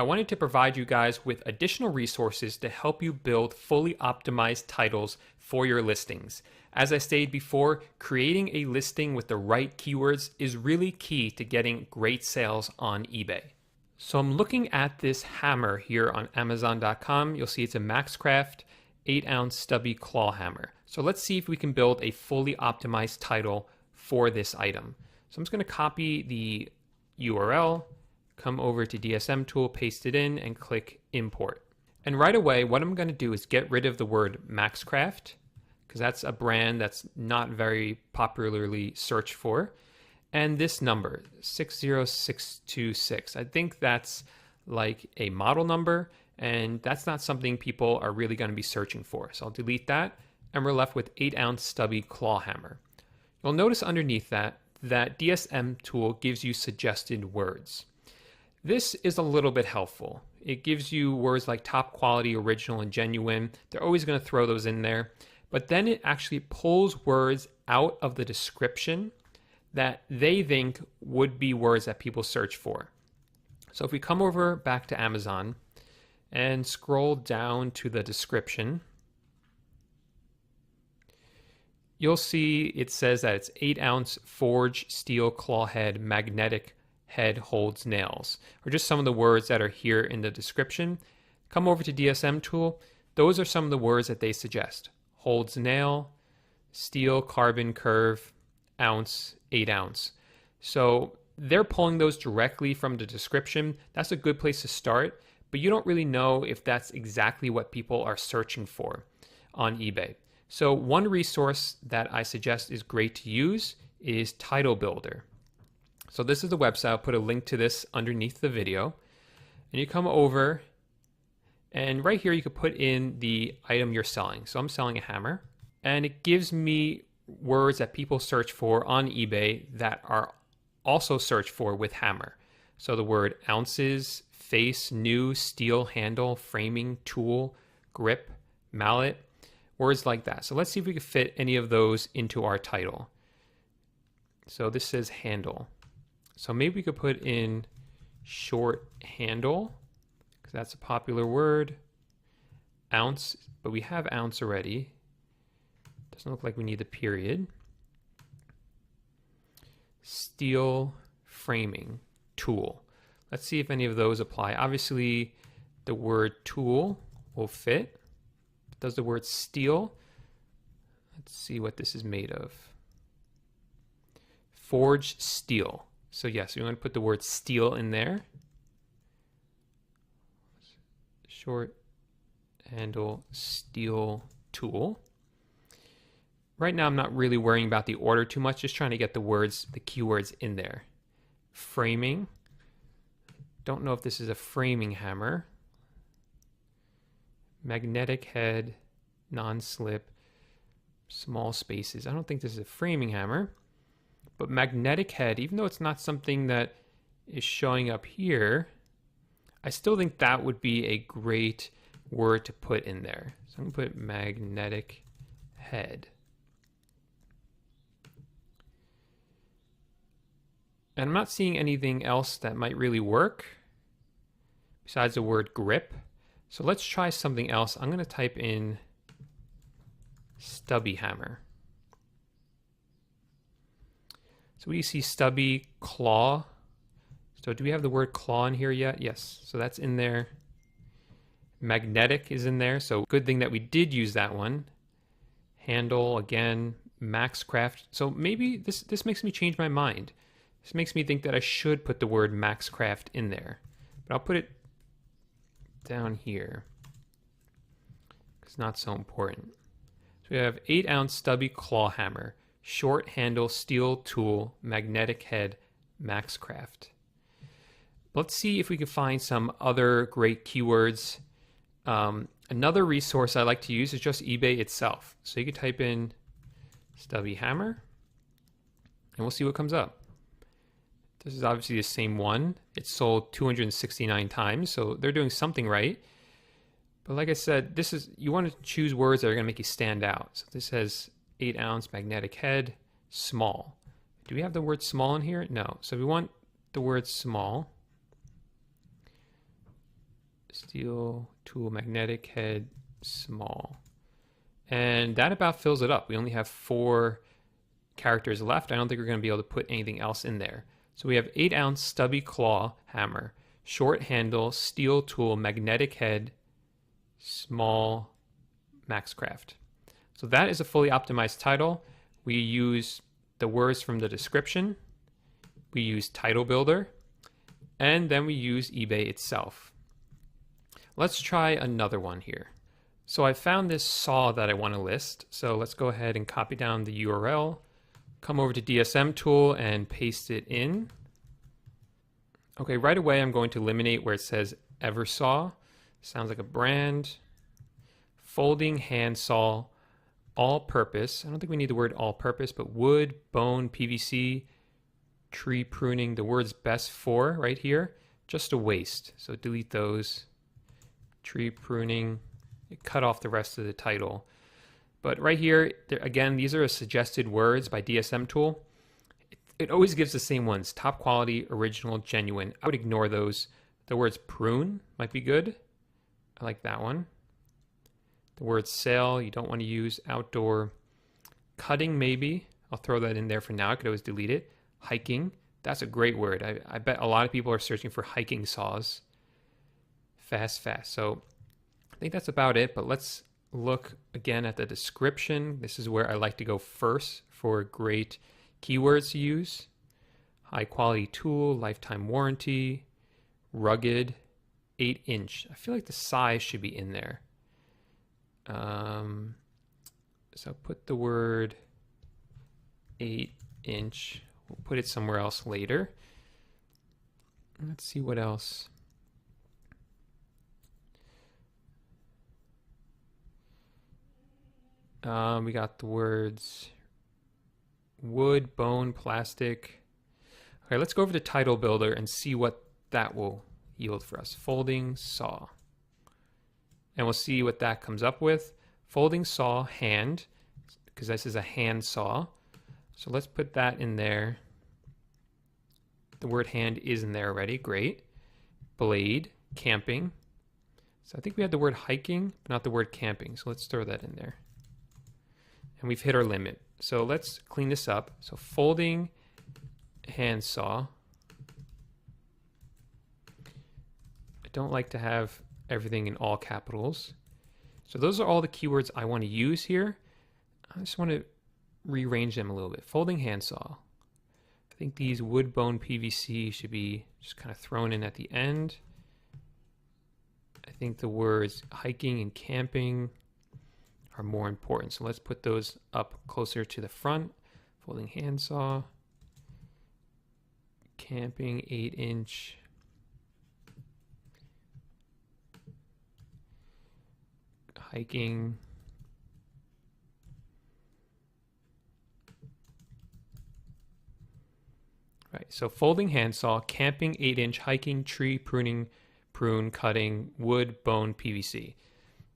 I wanted to provide you guys with additional resources to help you build fully optimized titles for your listings. As I stated before, creating a listing with the right keywords is really key to getting great sales on eBay. So I'm looking at this hammer here on Amazon.com. You'll see it's a Maxcraft 8-ounce stubby claw hammer. So let's see if we can build a fully optimized title for this item. So I'm just going to copy the URL, come over to DSM tool, paste it in, and click import. And right away, what I'm going to do is get rid of the word Maxcraft, because that's a brand that's not very popularly searched for. And this number, 60626, I think that's like a model number, and that's not something people are really going to be searching for. So I'll delete that, and we're left with 8-ounce stubby claw hammer. You'll notice underneath that DSM tool gives you suggested words. This is a little bit helpful. It gives you words like top quality, original, and genuine. They're always going to throw those in there. But then it actually pulls words out of the description that they think would be words that people search for. So if we come over back to Amazon and scroll down to the description, you'll see it says that it's 8-ounce forged steel claw head, magnetic head holds nails, or just some of the words that are here in the description. Come over to DSM tool. Those are some of the words that they suggest. Holds nail, steel carbon curve, ounce, 8-ounce. So they're pulling those directly from the description. That's a good place to start, but you don't really know if that's exactly what people are searching for on eBay. So one resource that I suggest is great to use is Title Builder. So this is the website. I'll put a link to this underneath the video. And you come over, and right here you could put in the item you're selling. So I'm selling a hammer, and it gives me words that people search for on eBay that are also searched for with hammer. So the word ounces, face, new, steel, handle, framing, tool, grip, mallet, words like that. So let's see if we can fit any of those into our title. So this says handle. So maybe we could put in short handle, because that's a popular word. Ounce, but we have ounce already. Doesn't look like we need the period. Steel framing, tool. Let's see if any of those apply. Obviously, the word tool will fit. Does the word steel? Let's see what this is made of. Forged steel. So yes, we want to put the word steel in there. Short handle steel tool. Right now I'm not really worrying about the order too much, just trying to get the words, the keywords in there. Framing. Don't know if this is a framing hammer. Magnetic head, non-slip, small spaces. I don't think this is a framing hammer, but magnetic head, even though it's not something that is showing up here, I still think that would be a great word to put in there. So I'm going to put magnetic head. And I'm not seeing anything else that might really work besides the word grip. So let's try something else. I'm going to type in stubby hammer. So we see stubby claw. So do we have the word claw in here yet? Yes. So that's in there. Magnetic is in there. So good thing that we did use that one. Handle again. Maxcraft. So maybe this makes me change my mind. This makes me think that I should put the word Maxcraft in there. But I'll put it down here. It's not so important. So we have 8-ounce stubby claw hammer, short handle steel tool, magnetic head, Maxcraft. Let's see if we can find some other great keywords. Another resource I like to use is just eBay itself. So you can type in stubby hammer, and we'll see what comes up. This is obviously the same one. It's sold 269 times, so they're doing something right. But like I said, you want to choose words that are going to make you stand out. So this says 8-ounce magnetic head, small. Do we have the word small in here? No. So we want the word small. Steel tool, magnetic head, small. And that about fills it up. We only have 4 characters left. I don't think we're going to be able to put anything else in there. So we have 8-ounce stubby claw hammer, short handle, steel tool, magnetic head, small, Maxcraft. So that is a fully optimized title. We use the words from the description. We use Title Builder. And then we use eBay itself. Let's try another one here. So I found this saw that I want to list. So let's go ahead and copy down the URL. Come over to DSM tool and paste it in. Okay, right away I'm going to eliminate where it says Eversaw. Sounds like a brand. Folding hand saw, all purpose. I don't think we need the word all purpose, but wood, bone, PVC, tree pruning, the words best for right here, just a waste. So delete those. Tree pruning, cut off the rest of the title. But right here, again, these are suggested words by DSM tool. It always gives the same ones: top quality, original, genuine. I would ignore those. The words prune might be good. I like that one. The word sale, you don't want to use. Outdoor. Cutting, maybe. I'll throw that in there for now. I could always delete it. Hiking, that's a great word. I bet a lot of people are searching for hiking saws. Fast. So I think that's about it, but let's look again at the description. This is where I like to go first for great keywords to use. High quality tool, lifetime warranty, rugged, 8-inch. I feel like the size should be in there. So put the word 8-inch. We'll put it somewhere else later. Let's see what else. We got the words wood, bone, plastic. Okay, let's go over to Title Builder and see what that will yield for us. Folding saw. And we'll see what that comes up with. Folding saw, hand, because this is a hand saw. So let's put that in there. The word hand is in there already. Great. Blade, camping. So I think we had the word hiking, but not the word camping. So let's throw that in there. And we've hit our limit. So let's clean this up. So folding hand saw. I don't like to have everything in all capitals. So those are all the keywords I want to use here. I just want to rearrange them a little bit. Folding handsaw. I think these wood, bone, PVC should be just kind of thrown in at the end. I think the words hiking and camping are more important. So let's put those up closer to the front. Folding handsaw. Camping, 8-inch. Hiking. Right, so folding handsaw, camping, 8-inch, hiking, tree pruning, prune, cutting, wood, bone, PVC. I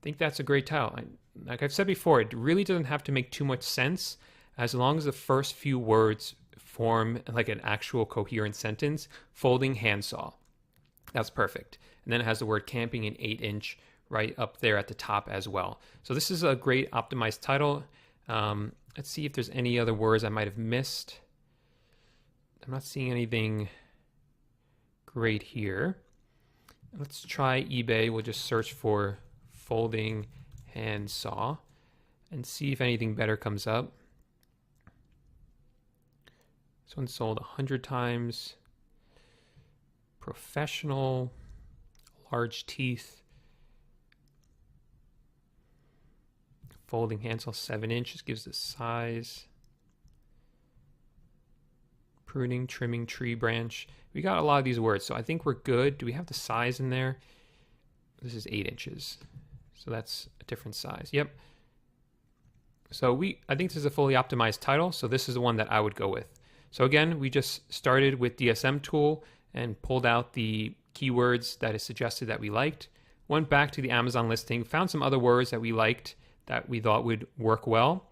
think that's a great title. Like I've said before, it really doesn't have to make too much sense as long as the first few words form like an actual coherent sentence. Folding handsaw. That's perfect. And then it has the word camping in 8-inch right up there at the top as well. So this is a great optimized title. Let's see if there's any other words I might have missed. I'm not seeing anything great here. Let's try eBay. We'll just search for folding handsaw and see if anything better comes up. This one sold 100 times. Professional, large teeth. Folding handsaw, 7 inches, gives the size. Pruning, trimming, tree branch. We got a lot of these words, so I think we're good. Do we have the size in there? This is 8 inches. So that's a different size. Yep. So I think this is a fully optimized title, so this is the one that I would go with. So again, we just started with DSM tool and pulled out the keywords that is suggested that we liked. Went back to the Amazon listing, found some other words that we liked that we thought would work well.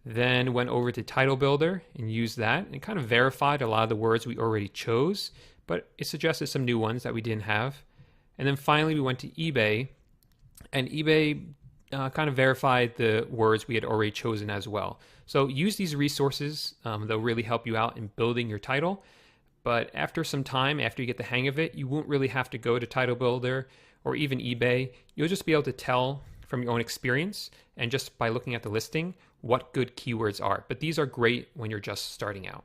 Then went over to Title Builder and used that and kind of verified a lot of the words we already chose, but it suggested some new ones that we didn't have. And then finally, we went to eBay, and eBay kind of verified the words we had already chosen as well. So use these resources. They'll really help you out in building your title. But after some time, after you get the hang of it, you won't really have to go to Title Builder or even eBay. You'll just be able to tell from your own experience and just by looking at the listing what good keywords are. But these are great when you're just starting out.